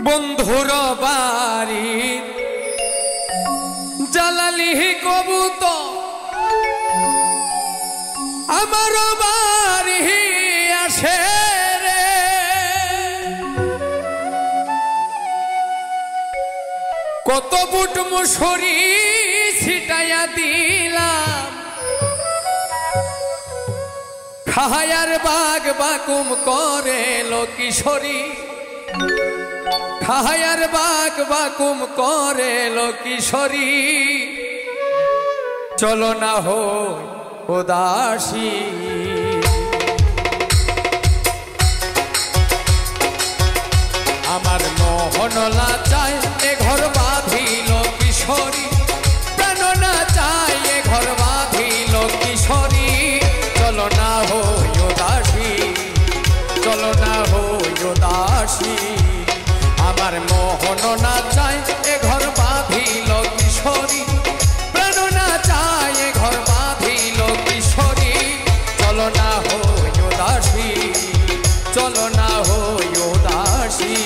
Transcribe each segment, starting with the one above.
বন্ধুর বাড়ি জ্বালালি কবুতর আমার বাড়ি আসে রে, কত বুট মুসুরি ছিটাইয়া দিলাম, খায়ার বাগ বাকুম করে লো কিশোরী, খায়ার বাগ বাকুম করে লো কিশোরী, চলো না হো উদাসী। আমার মোহন লাচায় এ ঘর বাঁধিল কিশোরী, প্রাণ না চাই এ ঘর বাঁধিল কিশোরী, চলো না হো উদাসী, চলো না হো উদাসী। আমার মোহন না চাই এ ঘর বাঁধিল কিশোরী, প্রাণ না চাই এ ঘর বাঁধিল কিশোরী, চলো না হো উদাসী, চলো না হো উদাসী।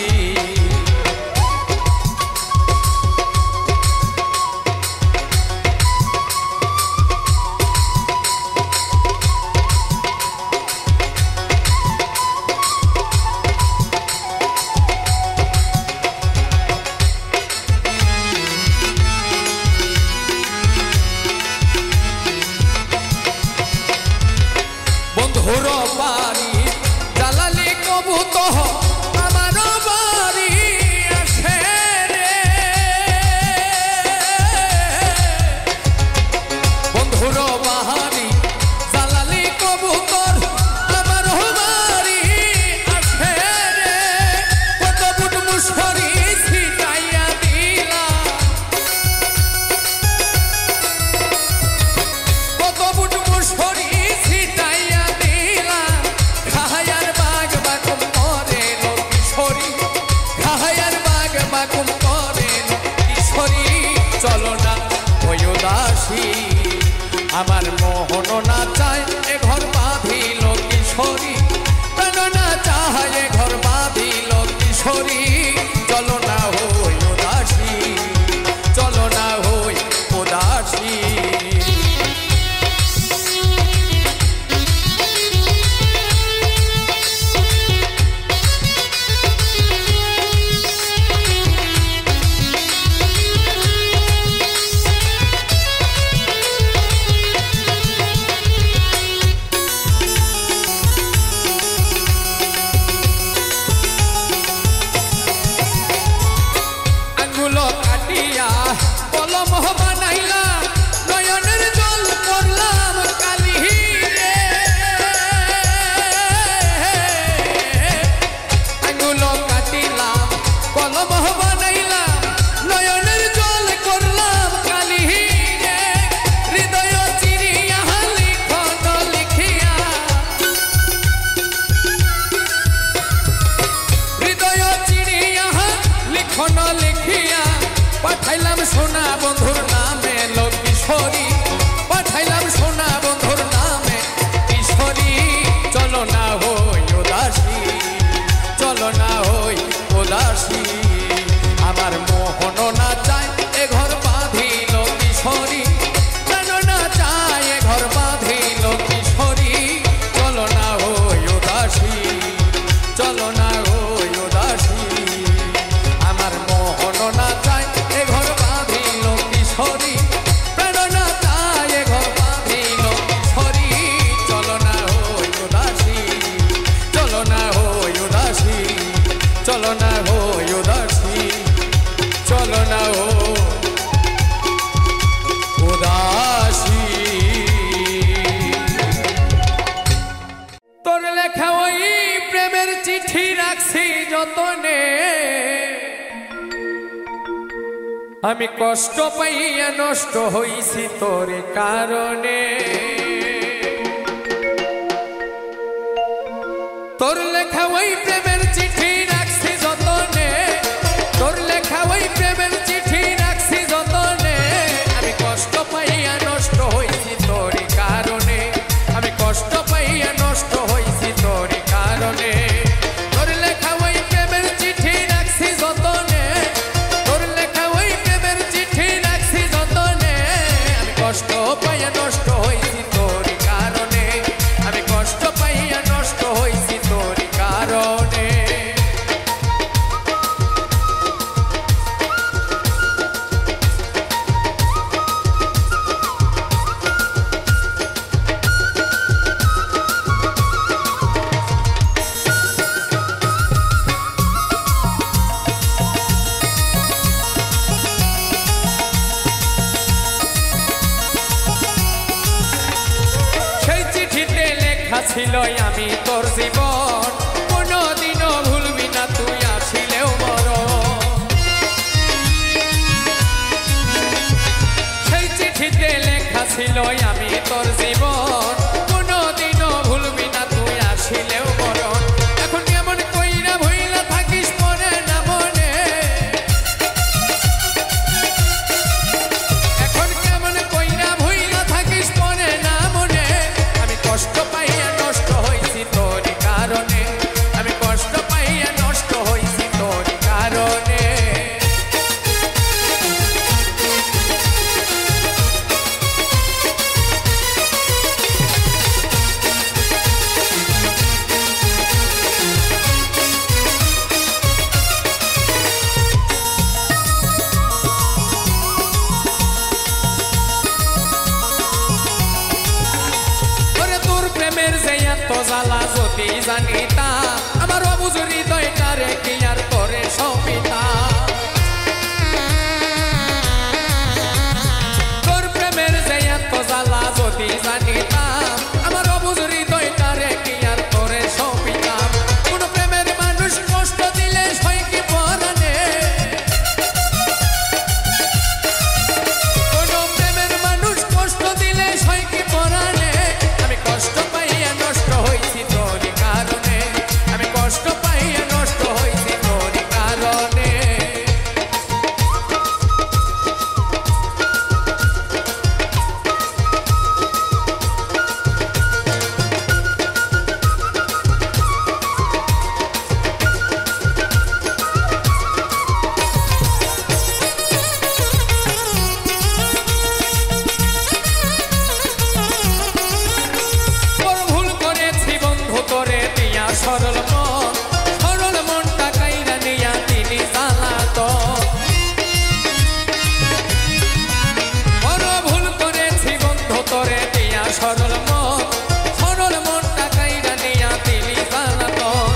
বন্ধুর বাড়ি জ্বালালি কবুতর আমার বাড়ি আসে রে, বন্ধুর বাড়ি জ্বালালি কবুতর আমার বাড়ি আসে রে, কত বুট মুসুরি ছিটাইয়া দিলাম, কত বুট মুসুরি ছিটাইয়া দিলাম, খায়ার বাগ বাকুম করে লো কিশোরী, খায়ার বাগ বাকুম করে লো কিশোরী, চলো না ওই উদাসী। আমার মোহন না চায় এ ঘর বাঁধিল কিশোরী, প্রাণ না চায় এ ঘর বাঁধিল কিশোরী, চলো না হই উদাসী, চলো না হই উদাসী। আঙ্গুলো কাটিয়া কলম বানাইলাম, নয়নের জল করলাম কালি রে, আঙ্গুলো কাটিলাম কলম বানাইলাম, নয়নের জল করলাম কালি রে, হৃদয় চিরিয়া লিখন লিখিয়া, হৃদয় চিরিয়া লিখন লিখিয়া, পাঠাইলাম সোনা বন্ধুর নামে লো কিশোরী, পাঠাইলাম সোনা বন্ধুর নামে কিশোরী, চলো না হই উদাসী, চলো না হই উদাসী। আমার মোহন না চায় এ ঘর বাঁধিল কিশোরী, প্রাণ না চায় এ ঘর বাঁধিল কিশোরী, চলো না হই উদাসী, চলো না হই উদাসী। আমার মোহন না চায় এ ঘর বাঁধিল কিশোরী, প্রাণ না চায় এ ঘর বাঁধিল কিশোরী, চলো না হই উদাসী, চলো না হই উদাসী, চলো না হই উদাসী, চলো না হো উদাসী। তোর লেখা ওই প্রেমের চিঠি রাখছি যতনে, আমি কষ্ট পাইয়া নষ্ট হইছি তোর কারণে, তোর লেখা ওই প্রেমের চিঠি রাখছি যতনে, তোর লেখা ওই প্রেমের চিঠি রাখছি যতনে, আমি কষ্ট পাইয়া নষ্ট হইছি তোর কারণে, আমি কষ্ট পাইয়া নষ্ট হইছি তোর কারণে, তোর লেখা ওই প্রেমের চিঠি রাখছি যত আমি তোর জীবন কোনদিনও ভুলবি না তুই আসিলেও মরণ সেই চিঠিতে লেখা ছিল আমি তোর জীবন কোনদিনও ভুলবি না তুই আসিলেও মরণ এখন কেমন কইরা ভুইলা থাকিস মনে না মনে এখন কেমন কইরা ভুইলা থাকিস মনে না মনে আমি কষ্ট পাইয়া নষ্ট হইছি তোর কারণে আমি কষ্ট পাইয়া নষ্ট হইছি তোর কারণে প্রেমের যে এত জ্বালা যদি জানিতা আমার অবুঝ হৃদয়টারে কি আর তোরে সপিতা তোর প্রেমের যে এত জ্বালা যদি জানিতা আমার অবুঝ হৃদয়টারে কি আর তোরে সপিতা কোন প্রেমের মানুষ কষ্ট দিলে সই কি পরানে কোন প্রেমের মানুষ কষ্ট দিলে সই কি পরানে আমি কষ্ট পাইয়া নষ্ট হইছি তোর কারণে আমি কষ্ট পাইয়া নষ্ট হইছি তোর কারণে সরল মনটা কাইরা নিয়া তিনি জ্বালাতন বড় ভুল করেছি বন্ধু তোরে দিয়া সরল মনটা কাইরা নিয়া তিনি জ্বালাতন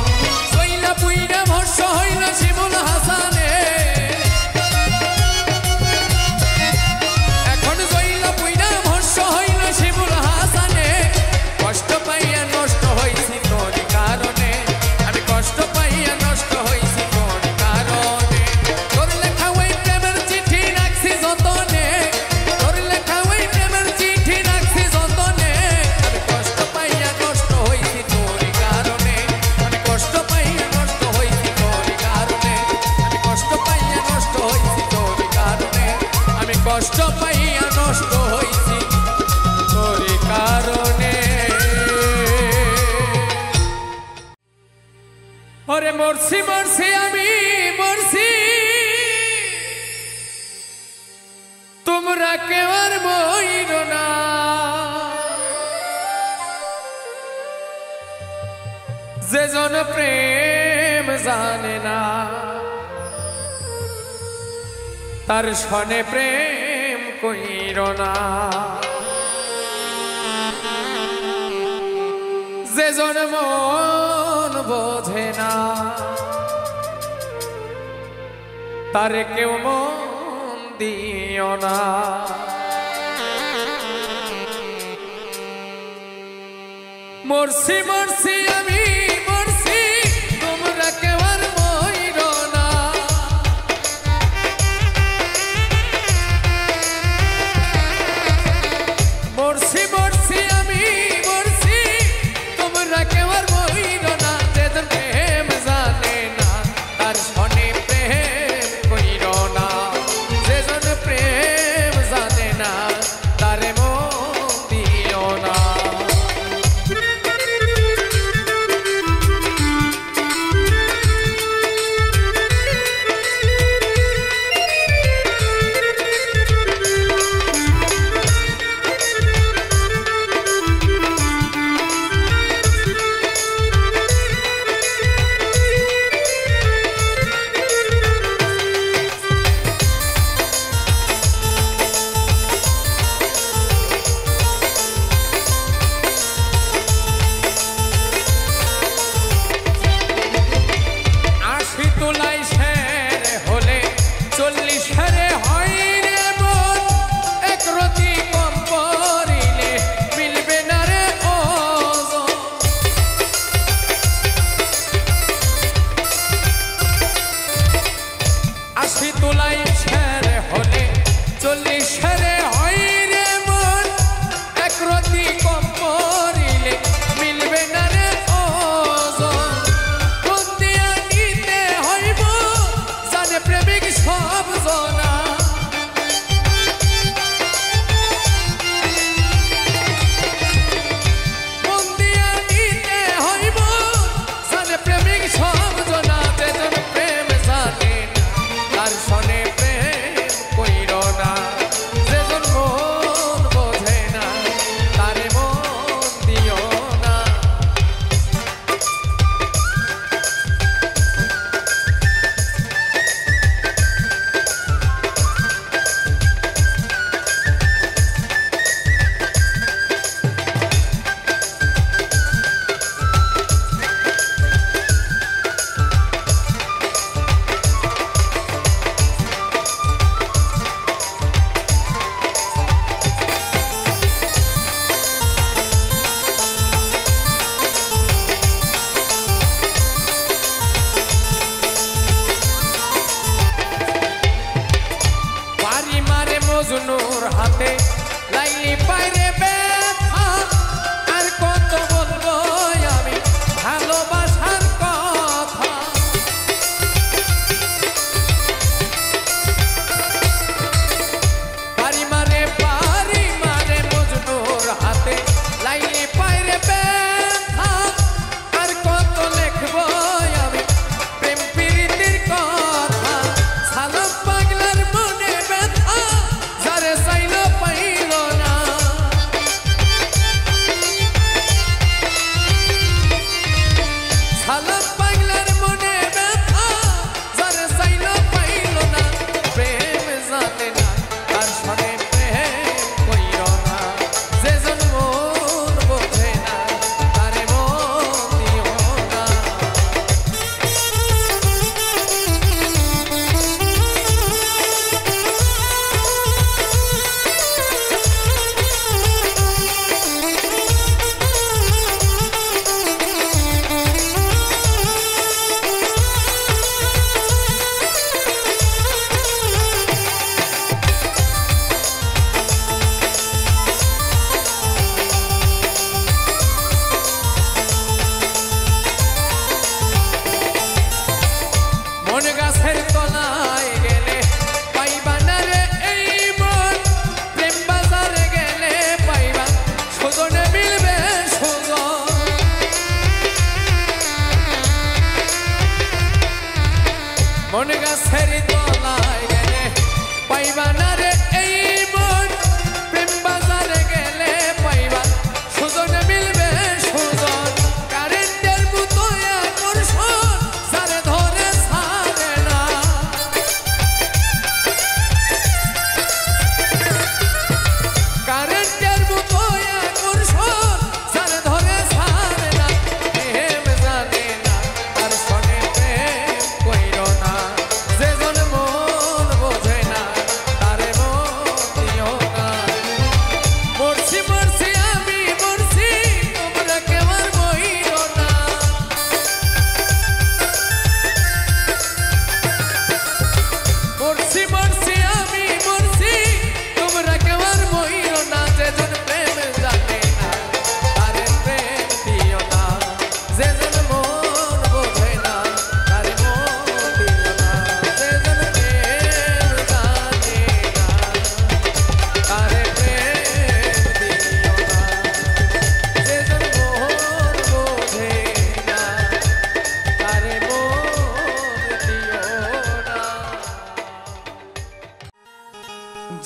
সইলা পুইরা ভস্য হইল শিমুল হাসানে এখন সইলা পুইরা ভস্য হইল শিমুল হাসানে কষ্ট পাইয়া নষ্ট হইছি তোর কারণে আমি কষ্ট পাইয়া নষ্ট হইছি তোর কারণে তোর লেখা ওই প্রেমের চিঠি রাখছি যতনে তোর লেখা ওই প্রেমের চিঠি রাখছি যতনে আমি কষ্ট পাইয়া নষ্ট হইছি তোর কারণে আমি কষ্ট পাইয়া নষ্ট হইছি তোর কারণে আমি কষ্ট পাইয়া নষ্ট হইছি তোর কারণে আমি কষ্ট পাইয়া নষ্ট হইছি তোর কারণে ওরে মরছি মরছি আমি মরছি তোমরা কেউ আর মইর না যে জন প্রেম জানে না তার সনে প্রেম কইর না যে জন মন বোঝে না তারে কেউ মন দিও না মরছি মরছি আমি মরছি তোমরা কেউ আর মইর না মরছি মরছি আমি মরছি তোমরা কেউ আর মইর না যে জন প্রেম জানে না তার সনে প্রেম কইর না যে জন প্রেম জানে না তারে মন দিও না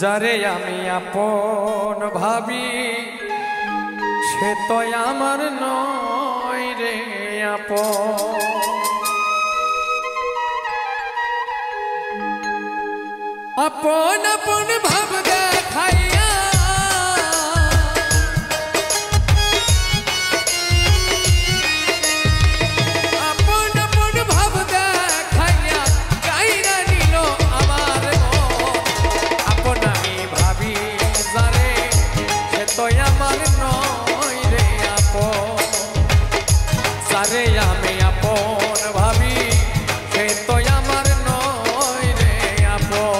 যারে আমি আপন ভাবি সে তো আমার নয় রে আপন। আপন আপন ভাব দেখাইয়া আপন আপন ভাব দেখাইয়া কাইরা নিল আমার মন। আপন আমি ভাবি যারে সে তো আমার নয় রে আপন। যারে আমি আপন ভাবি সে তো আমার নয় রে আপন।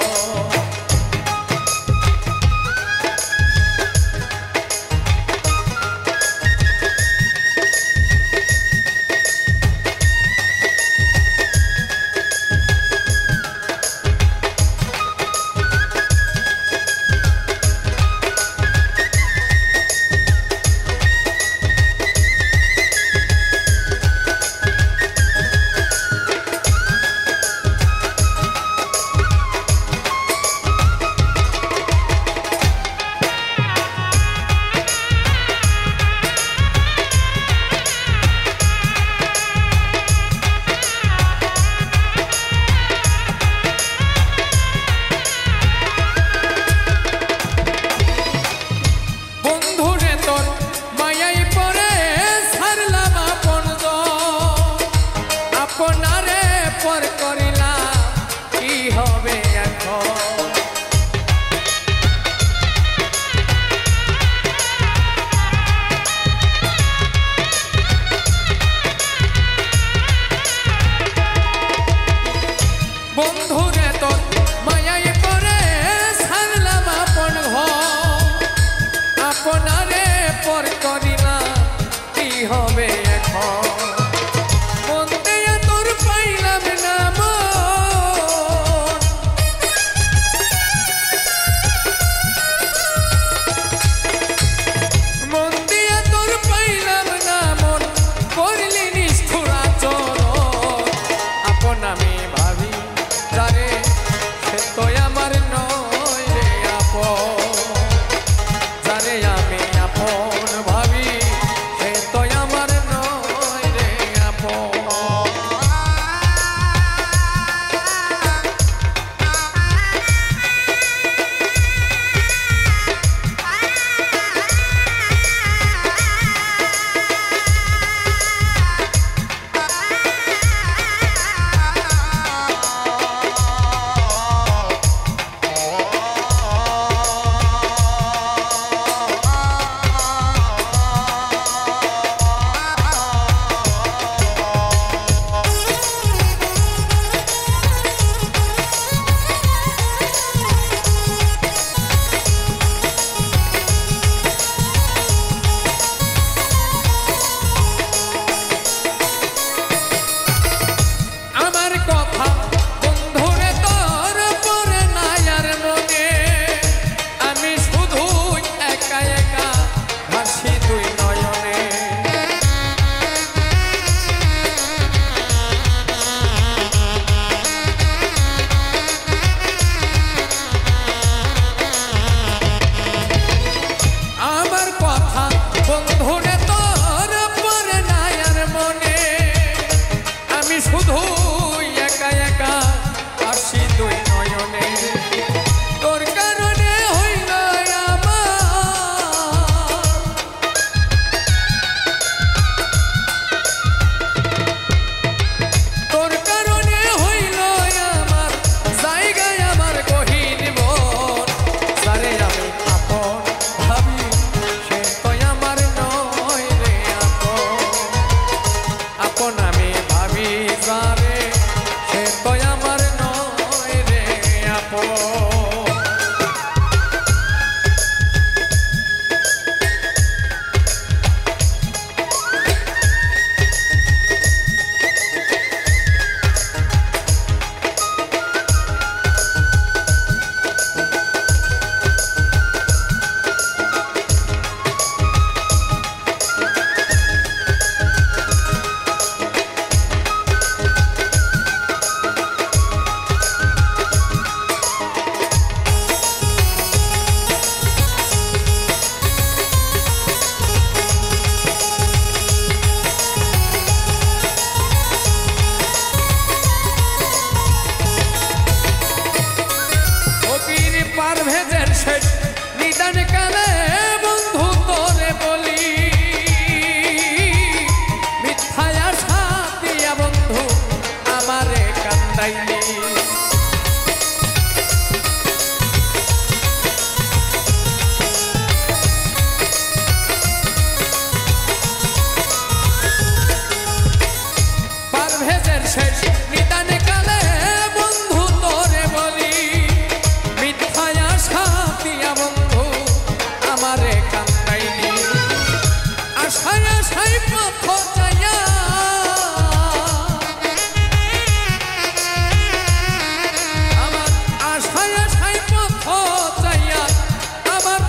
আপনারে পর করিলাম কি হবে এখন। বন্ধুরে তোর মায়াই পরে ছাড়লাম আপন ঘর। আপনারে পর করিলাম কি হবে এখন। আমি ভাবি যারে সে তো আমার নয় রে আপন। যারে আমি আপন ভাবি সে তো আমার নয় রে আপন। শুধু একা একা আসি দুই নয়নে। তোর কারণে হইল আমার তোর কারণে হইল আমার জায়গায় আমার গহীন মন। যারে আমি আপন ভাবি সে তো আমার নয় রে আপন। আপন আমি ভাবি যারে শেষ নিদান কালে বন্ধু তোরে বলি মিথ্যায় আশা দিয়া বন্ধু আমারে কান্দাইনি আশায় আশায় পথ চাইয়া আমার আশায় আশায় পথ চাইয়া আমার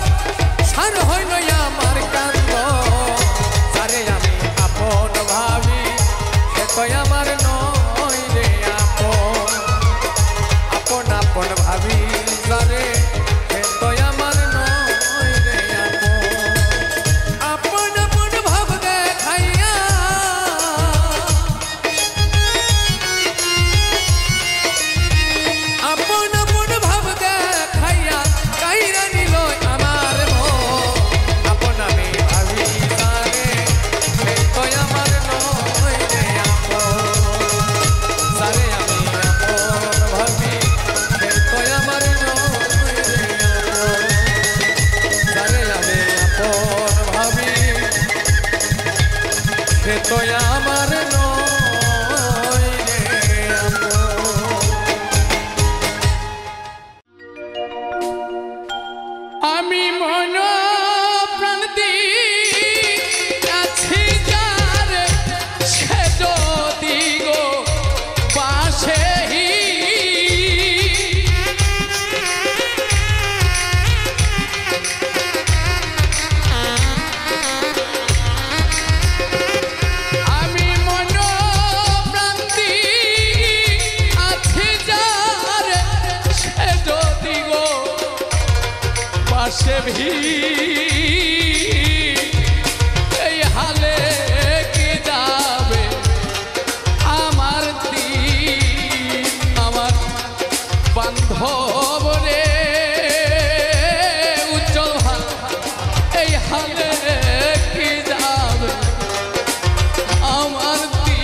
সার হইল আমার কান্দ সারে আমি আপন ভাবি সে তো আমার নয় রে আপন আপন আপন ভাবি সারে সে তো আমার নয় রে আপন আপন আপন ভাব দেখাইয়া আপন আপন ভাব দেখাইয়া কাইরা নিল আমার মন আপন আমি ভাবি সারে সে তো আমার নয় রে আপন সারে আমি আপন ভাবি সে তো আমার নয় রে আপন সারে আমি আপন ভাবি সে তো আমার নয় রে আপন আমি মন প্রাণ দিয়াছি যার সে যদি গো বাসেহি আমি মন প্রাণ দিয়াছি যার সে যদি গো পাশে ভি এই হালে কি যাবে আমার দিন আমার বান্ধব রে উজ্জ্বল হাল এই হালে কি যাবে আমার দিন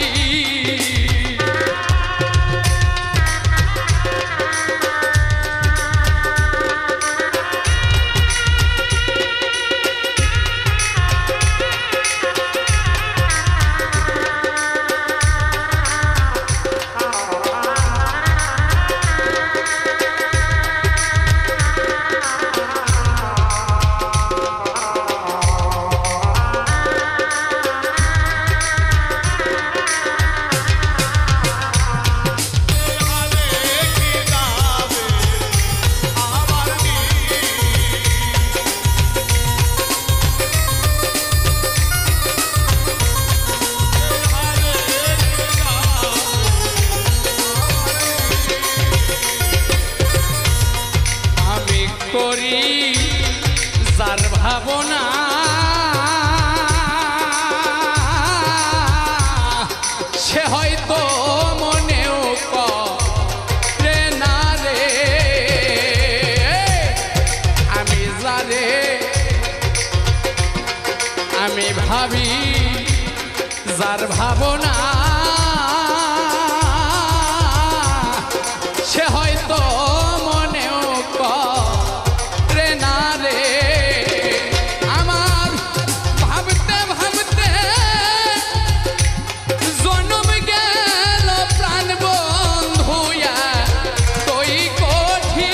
আমি করি যার ভাবনা সে হয়তো মনেও করে না রে আমি যারে আমি ভাবি যার ভাবনা সে হয়তো মনেও করে না রে আমার ভাবতে ভাবতে জনম গেল প্রাণ বন্ধুয়া তুই কঠিন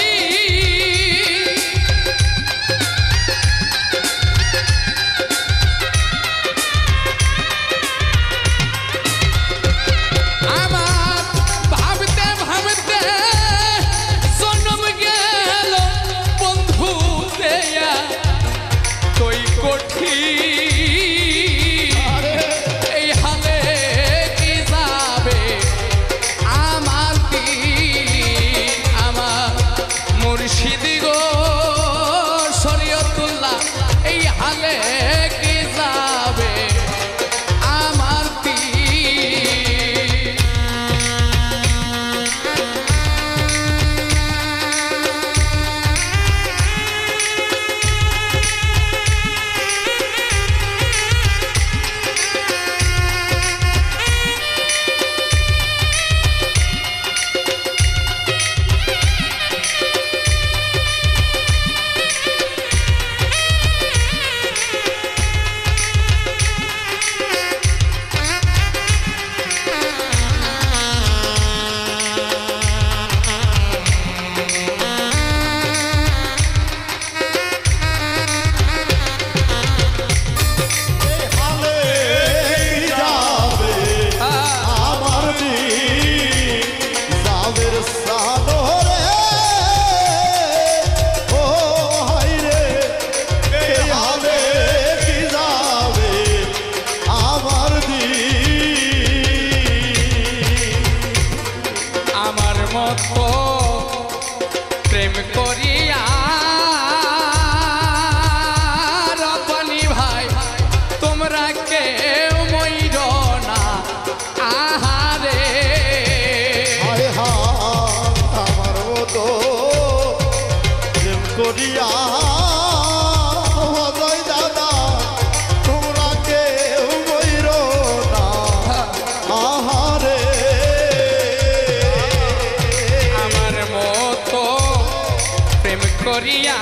করিয়া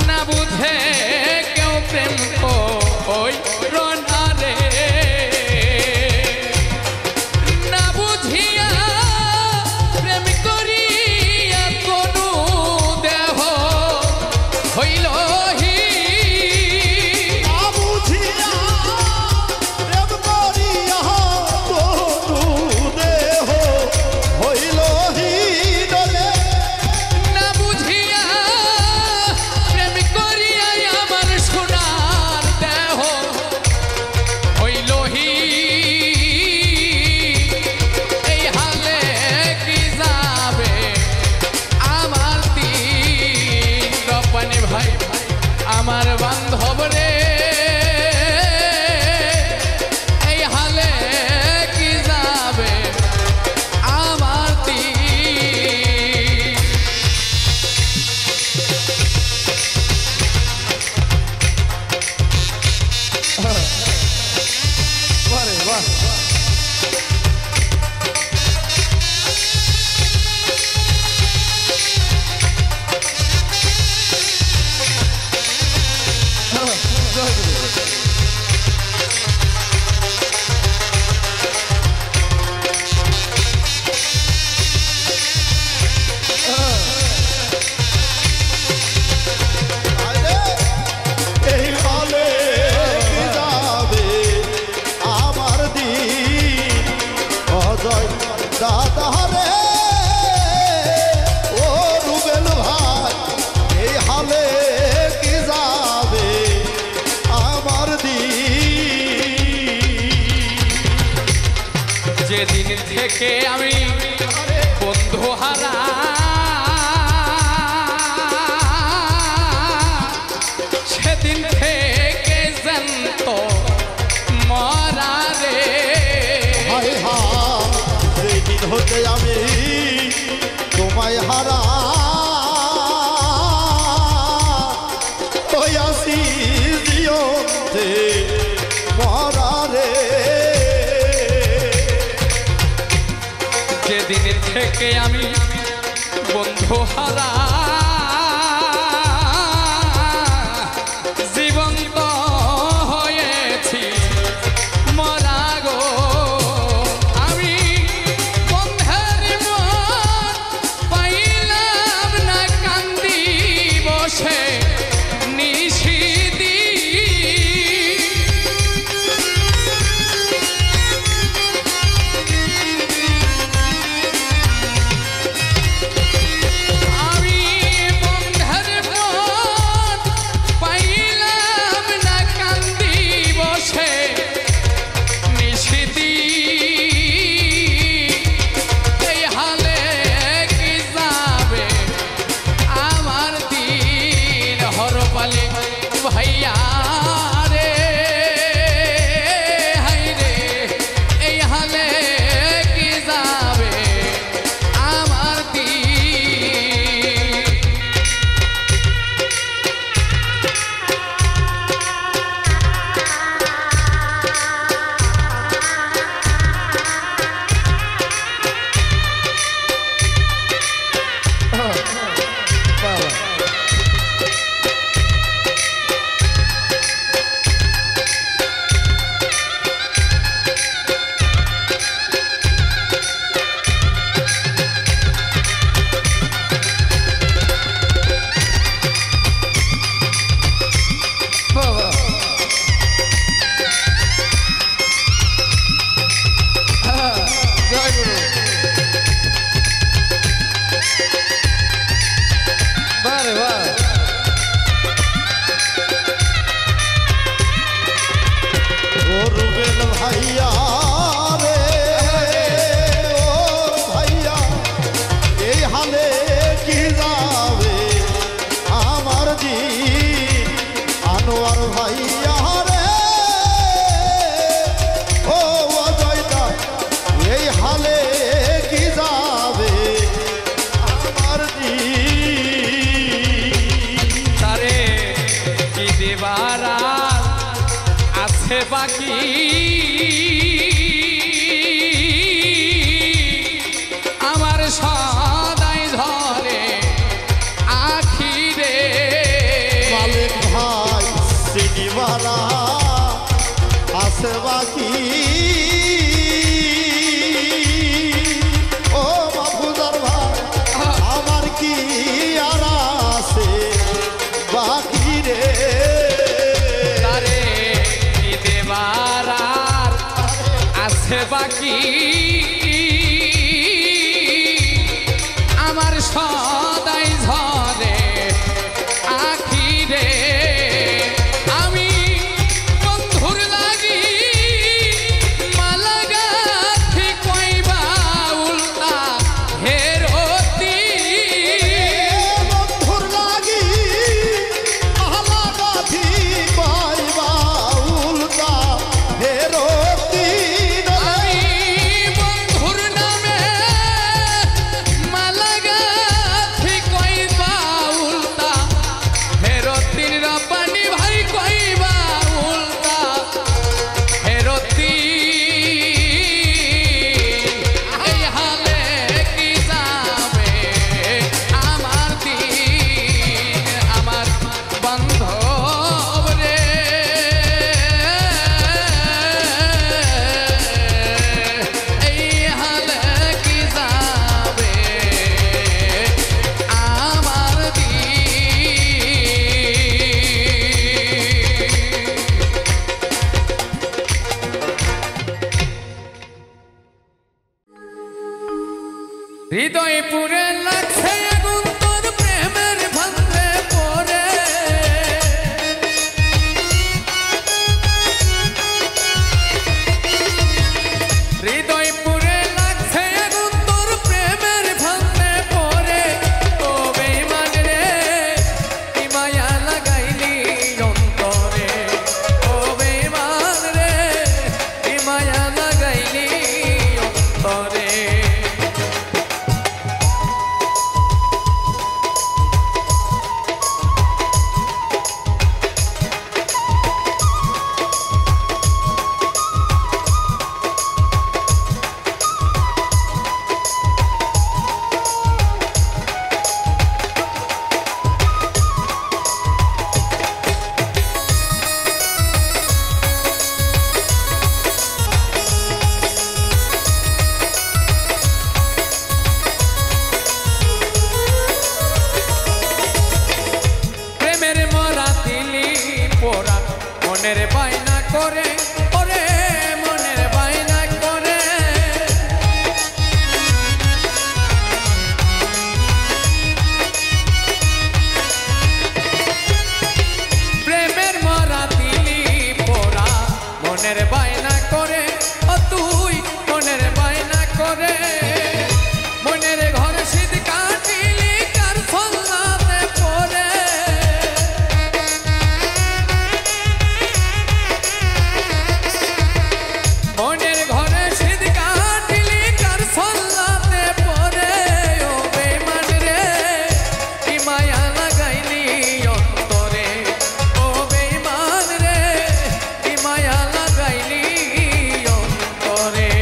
না বুঝে কেউ প্রেম কই রনারে না বুঝিয়া প্রেম করিয়া কোনো দেহ হইল আমার বান্ধব রে এই হালে কি যাবে আমার যেদিন থেকে আমি বন্ধু হারা সেদিন থেকে জানত মরা রে সেদিন হতে আমি তোমায় হারা হইয়াছি জিয়তে মরা রে যেদিন থেকে আমি বন্ধু হারা জীবন্ত হয়েছি মরা গো আমি বন্ধের মন পাইলাম না কান্দি বসে নিশিদি भैया रे हाय रे এই হালে কি যাবে আমার বাকি আমার সদা আছে বাকি ও মাহফুজার ভাই আমার কি আর আছে বাকি রে তারে কি দেবার আর আছে বাকি আমার সদাই ঝরে আখি রে আমি বন্ধুর লাগি মালা গাথি কইবা উল্টা হেরতি বন্ধুর লাগি আহলা গাথি পাইবা উল্টা হেরতি আমি বন্ধুর নামে মালা গাথি কইবা উল্টা হেরতির রাপানি ভাই কইবা উল্টা হেরতি এই হালে কি যাবে আমার দিন আমার বান্ধব রে এই হালে কি যাবে আমার দিন হৃদয় পুরে লাগছে আগুন তোর প্রেমের ভান্ডে পড়ে হৃদয় পুরে লাগছে আগুন তোর প্রেমের ভান্ডে পড়ে ও বেঈমান রে কি মায়া লাগাইলি অন্তরে ও বেঈমান রে কি মায়া লাগাইলি অন্তরে প্রেমের মরা দিলি পোড়া মনের বাইনা করে ওরে মনের বাইনা করে প্রেমের মরা দিলি পোড়া মনের বাইনা করে ও তুই মনের বাইনা করে মনের ঘরে শীত কাটিলি কার ফল্লাতে পড়ে মনের ঘরে শীত কাটিলি কার ফল্লাতে পড়ে ও বেঈমান রে কি মায়া লাগাইলি অন্তরে ও বেঈমান রে কি মায়া লাগাইলি অন্তরে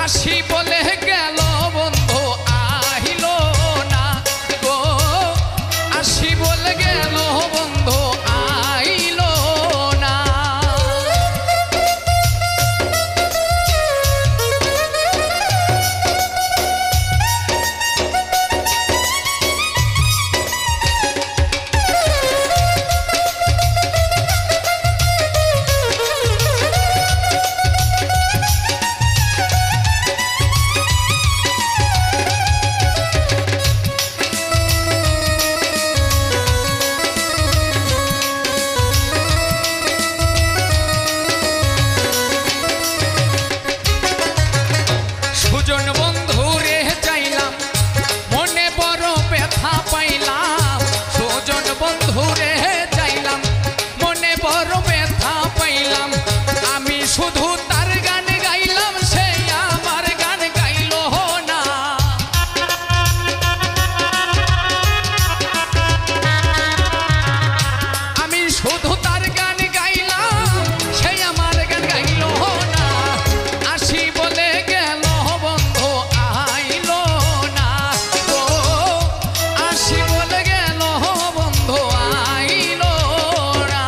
আসি বলে গেল বন্ধু আইলো না গো, আসি বলে গেল বন্ধু আইলো না। সুজন বন্ধু রে চাইলাম মনে বড় ব্যথা পাইলাম, সুজন বন্ধু রে চাইলাম মনে বড় ব্যথা পাইলাম। আমি শুধু তার গান গাইলাম সে আমার গান গাইলো না। আমি শুধু তার গান গাইলাম সে আমার গান গাইলো না। আসি বলে গেল বন্ধু আইলো না গো, আসি বলে গেল বন্ধু আইলো না।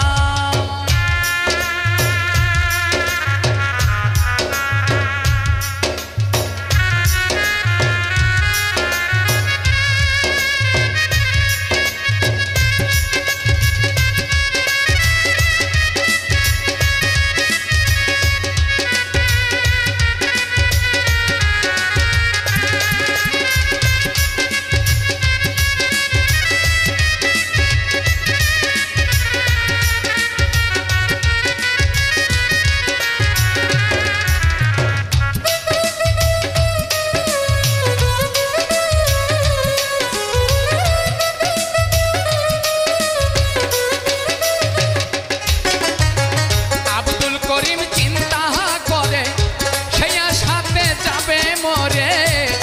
আব্দুল করিম চিন্তা করে সেই আশাতে যাবে মরে,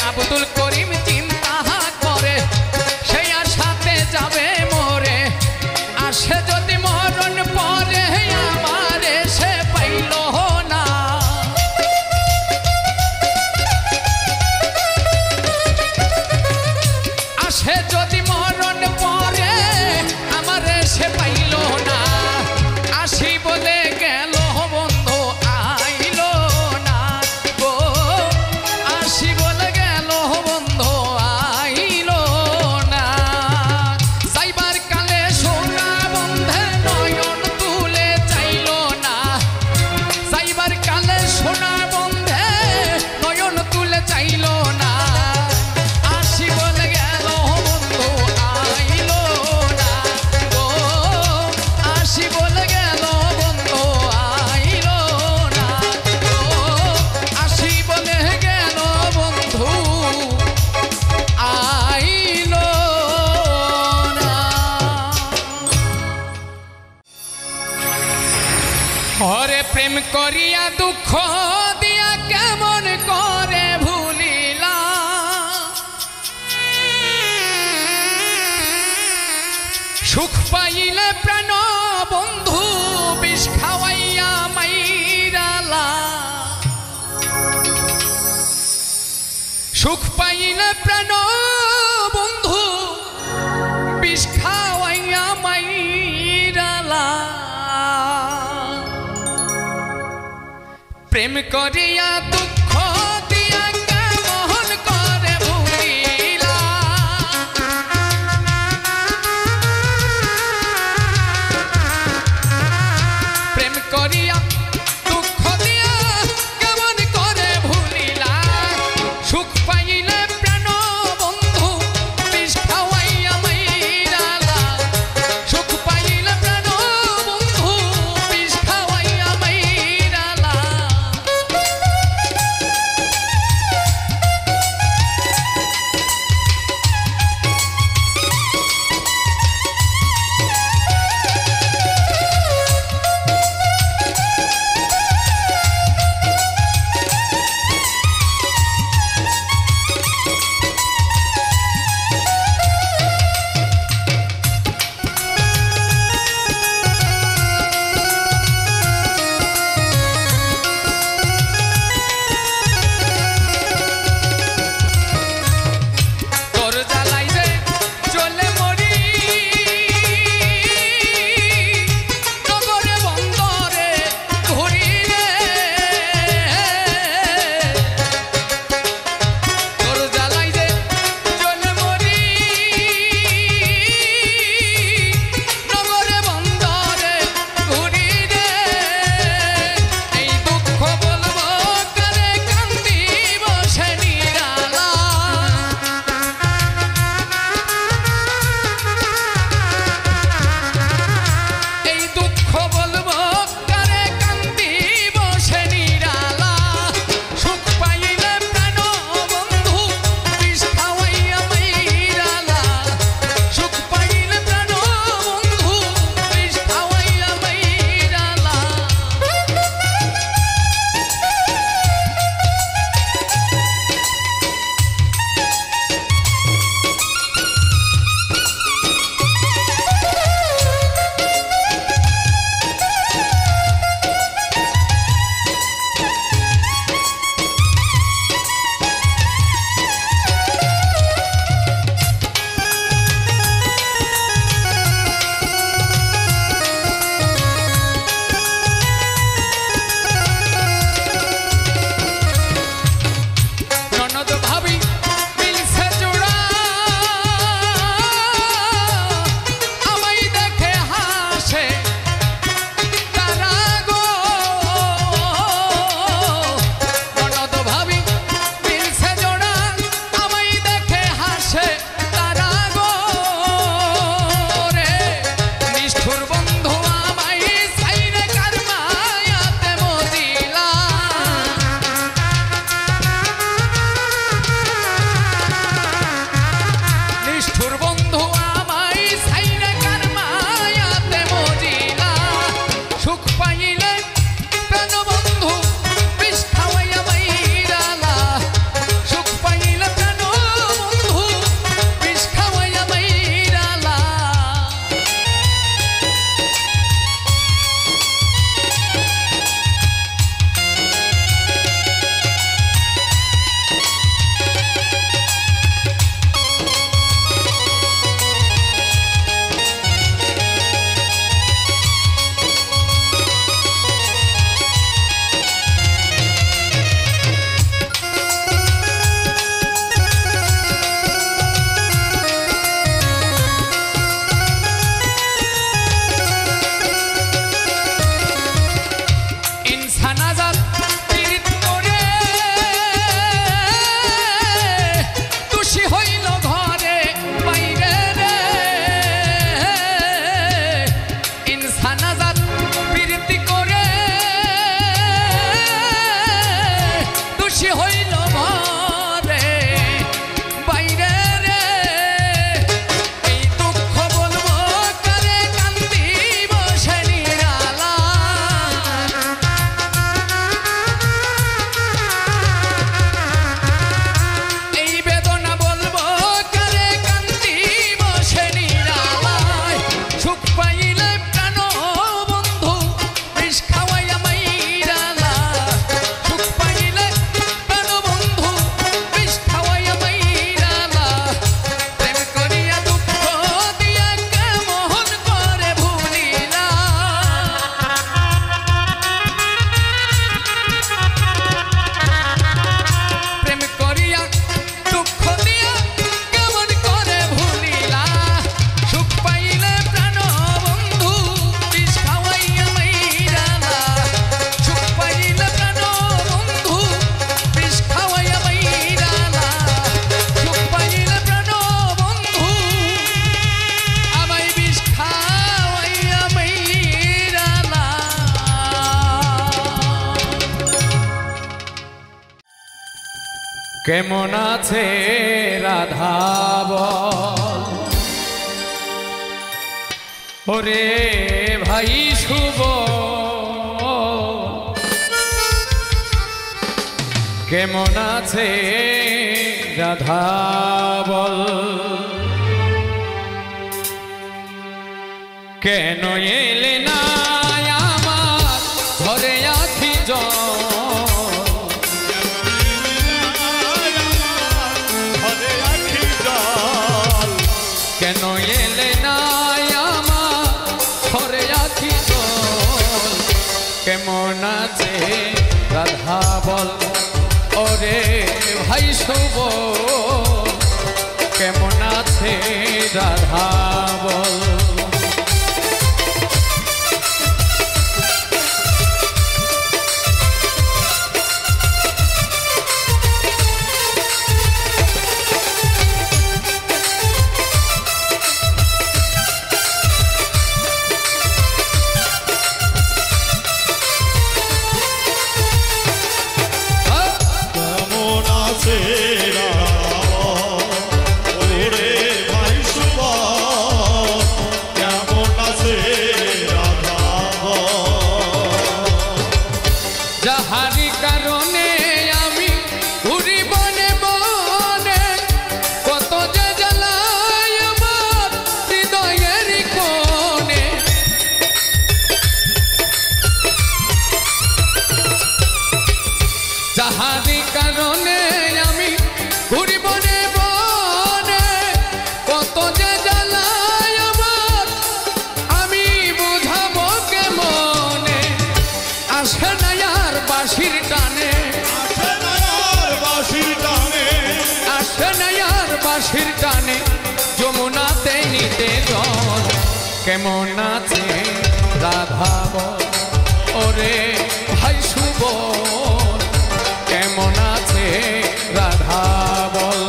আব্দুল করিম চিন্তা করে সেই আশাতে যাবে মরে। আসে যদি মরণ পরে আমারে সে পাইল না। আসে যদি মরণ পরে আমারে সে পাইল না। আসি বলে গেল বন্ধু আইলো না গো, আসি বলে গেল বন্ধু আইলো না। যাইবার কালে সোনা বন্ধে নয়ন তুলে চাইলো না, যাইবার কালে সোনা বন্ধে নয়ন তুলে চাইলো না। আসি বলে গেল বন্ধু আইলো না গো, আসি বলে গেল বন্ধু আইলো না গো, আসি বলে গেল বন্ধু আইলো না। হরে প্রেম করিয়া দুঃখ দিয়া কেমন করে ভুলিলা, সুখ পাইলে প্রাণ বন্ধু বিষ খাওয়াইয়া মাইরালা, সুখ পাইলে প্রাণ বন্ধু বিষ খাওয়াইয়া মাইরালা। প্রেম করিয়া দুঃখ দিয়া কেমন করে ভুলিলা, প্রেম করিয়া দুঃখ দিয়া কেমন করে ভুলিলা। সুখ পাইলে প্রাণ বন্ধু বিষ খাওয়াইয়া মাইরালা, সুখ পাইলে প্রাণ বন্ধু বিষ খাওয়াইয়া মাইরালা। কেমন আছে রাধা বল ওরে ভাই শুভ কেমন আছে রাধা বল কেন এলে না আমার ঘরে আখি কেন এলে না আমার ঘরে আখি কেমন আছে রাধা বল ওরে ভাই শুভ কেমন আছে রাধা বল যাহারি কারণে আমি ঘুরি বনে বনে কত যে জ্বালায় আমার হৃদয়ের কোণে যাহারি কারণে আমি ঘুরি বনে বনে কত যে জ্বালায় আমার আমি বুঝাবো কেমনে আসে না বাঁশির টানে আসে না আর বাঁশির টানে যমুনাতে নিতে জল কেমন আছে রাধা বল ওরে ভাই শুভ কেমন আছে রাধা বল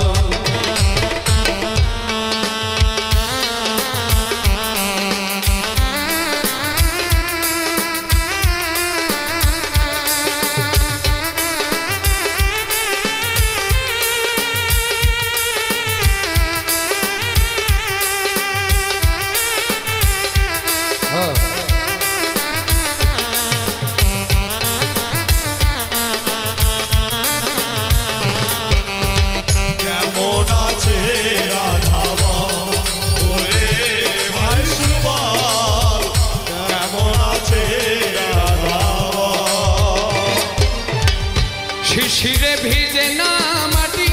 শিশিরে ভিজে না মাটি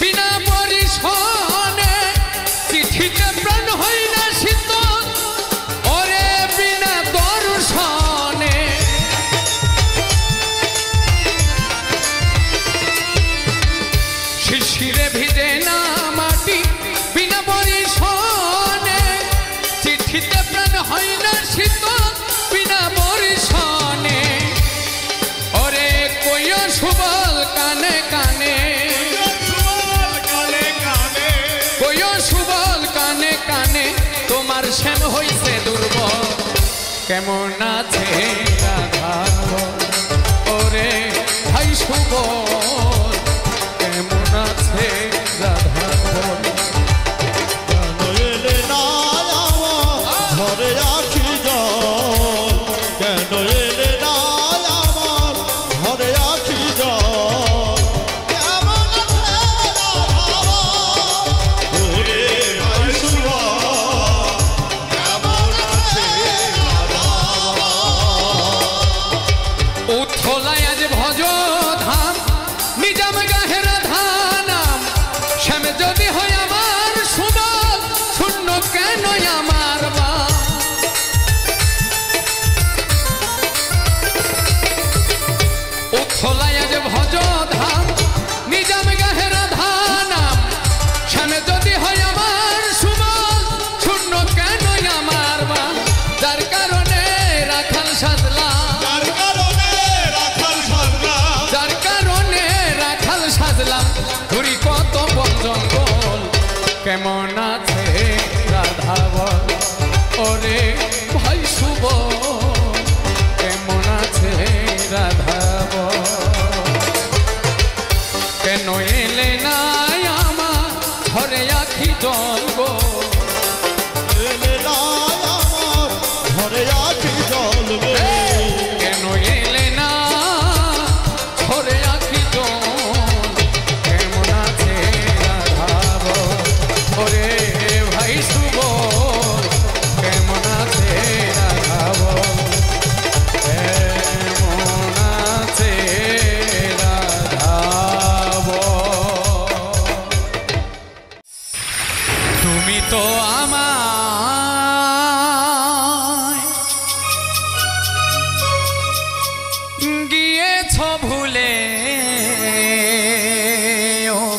বিনা পরিশনে চিঠিতে প্রাণ হই না শীতল ওরে বিনা দর্শনে শিশিরে ভিজে না মাটি বিনা পরিশনে চিঠিতে প্রাণ হই না শীতল বিনা পরিশনে ওরে কইও সুবল কানে কানে কইও সুবল কানে কানে তোমার শ্যাম হইছে দুর্বল কেমন আছে রাধা ওরে ভাই সুবল কেমন আছে রাধা এলে না আমার ঘরে আখি জল কেন এলে না আমার ঘরে আখি জল কেমন আছে ওরে ভাই শুভ কেমন আছে উথলায় আজ ভজ ধাম নিজাম গাহের ধানাম শ্যামে যদি হয় আমার সুবল শূন্য কেন আমার বা উথলায় আজ ভজ ধাম নিজাম গাহের ধানাম শ্যামে যদি হয় আমার সুবল শূন্য কেন আমার বা যার কারণে রাখাল সাজলাম ঘুরি কত বন জঙ্গল কেমন আছে রাধা বল ওরে ভাই শুভ কেমন আছে রাধা বল কেন এলে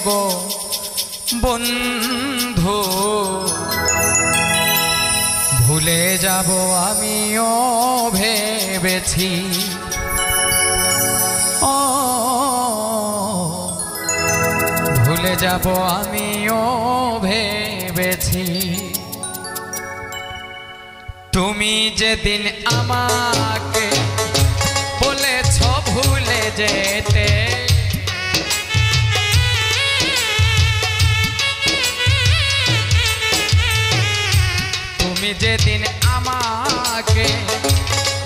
গো বন্ধু, ভুলে যাব আমিও ভেবেছি, ও ভুলে যাব আমিও ভেবেছি। তুমি যেদিন আমাকে বলেছ ভুলে যেতে, তুমি যেদিন আমাকে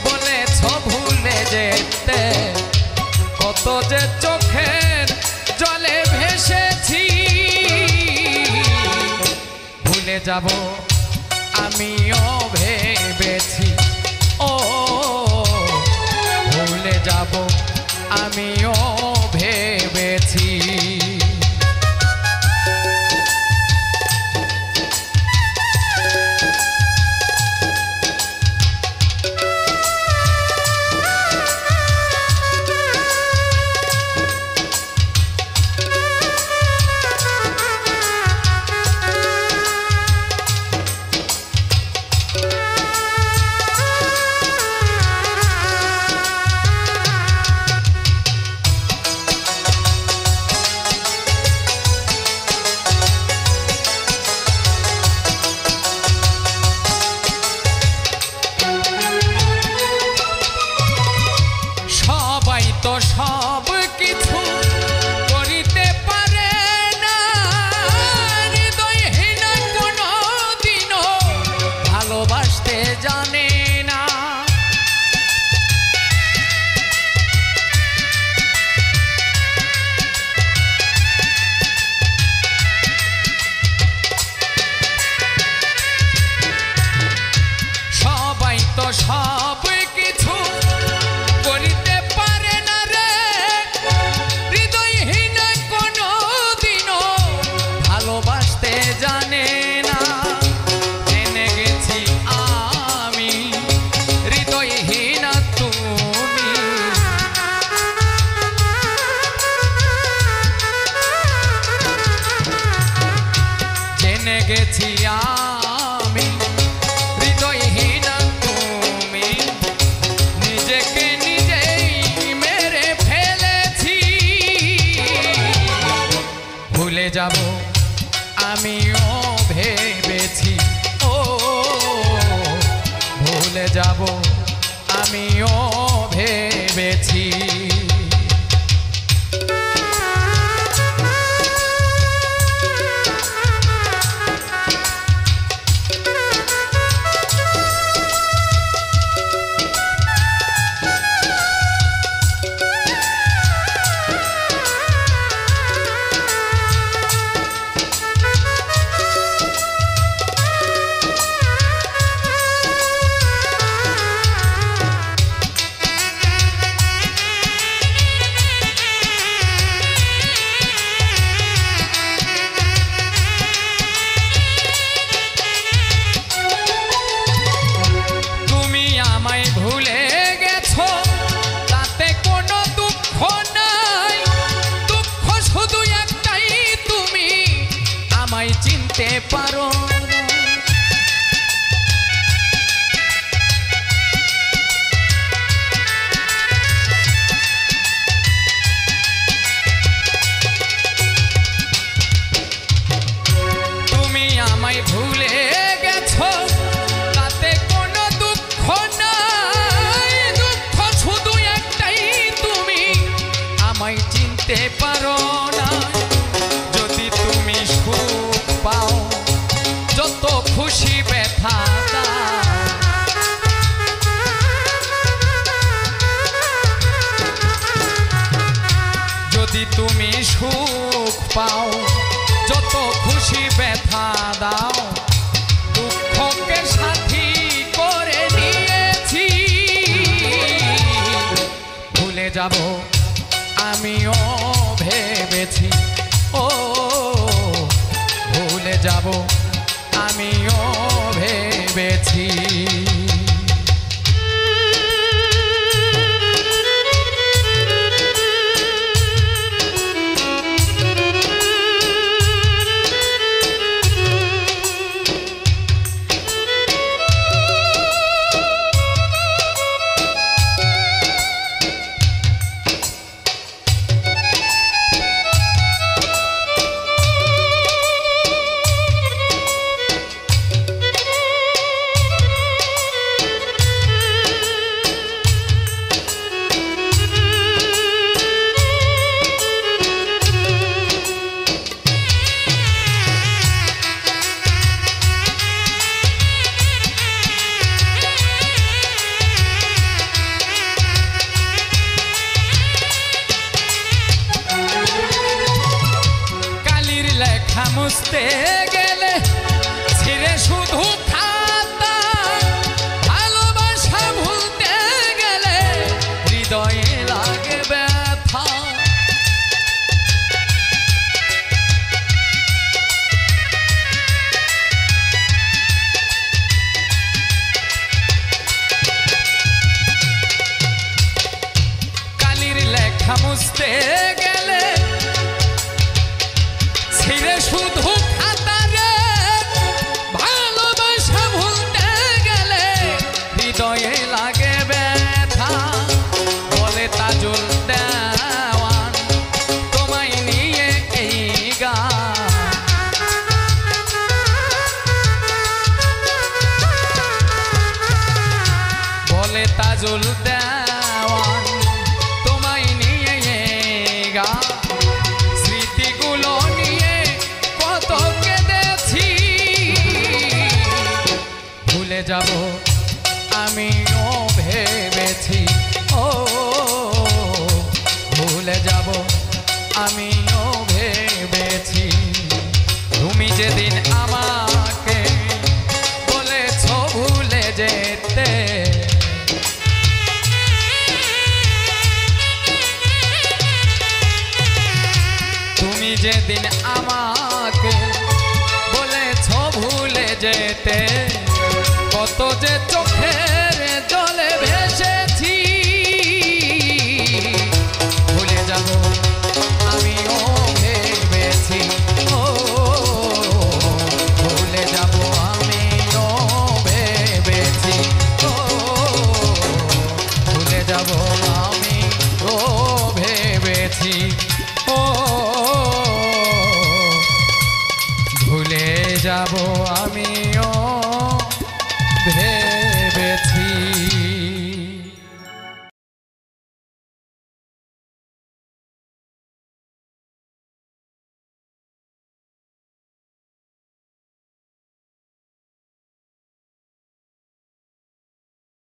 বলেছ ভুলে যেতে, কত যে চোখের জলে ভেসেছি, ভুলে যাব আমিও ভেবেছি, ও ভুলে যাব আমিও ভেবেছি। সব কিছু করিতে পারে না, হৃদয়হীন কোনো দিনও ভালোবাসতে জানে না। সবাই তো সব কিছু করিতে পারে না, ভালোবাসতে জানে না। জেনে গেছি আমি হৃদয়হীন তুমি, জেনে গেছি আমি হৃদয়হীন তুমি, নিজেকে নিজেই মেরে ফেলেছি, ভুলে যাব আমিও ভেবেছি, ও ভুলে যাব আমিও ভেবেছি। ভুলে গেছো তাতে কোনো দুঃখ নাই, দুঃখ শুধু একটাই তুমি আমায় চিনতে পারো না। তুমি আমায় ভুলে গেছো তাতে কোনো দুঃখ নাই, আমায় চিনতে পারো না। যদি তুমি সুখ পাও যত খুশি ব্যথা দাও, যদি তুমি সুখ পাও যত খুশি ব্যথা দাও, দুঃখকে সাথী করে নিয়েছি, ভুলে যাব আমিও ভেবেছি, ও ভুলে যাব আমিও ভেবেছি। মুছতে গেলে ছিঁড়ে শুধু খাতা, ভালোবাসা ভুলতে গেলে হৃদয়ে লাগে ব্যথা। কালির লেখা মুছতে গেলে ছিঁড়ে শুধু খাতা রে, ভালোবাসা ভুলতে গেলে হৃদয়ে লাগে ব্যথা। বলে তাজুল দেওয়ান তোমায় নিয়ে এই গান, বলে তাজুল দেওয়ান তোমায় নিয়ে এই গান। স্মৃতিগুলো নিয়ে কত কেঁদেছি, ভুলে যাব আমিও ভেবেছি। ও ভুলে যাব আমিও ভেবেছি। তুমি যেদিন আমাকে বলেছ ভুলে যেতে, তুমি যেদিন আমাকে বলেছ ভুলে যেতে, কত যে চোখের জলে ভেসেছি। ভুলে যাব আমিও ভেবেছি। ও ভুলে যাব আমিও ভেবেছি। ও ভুলে যাব আমিও ভেবেছি। ও ভুলে যাব আমি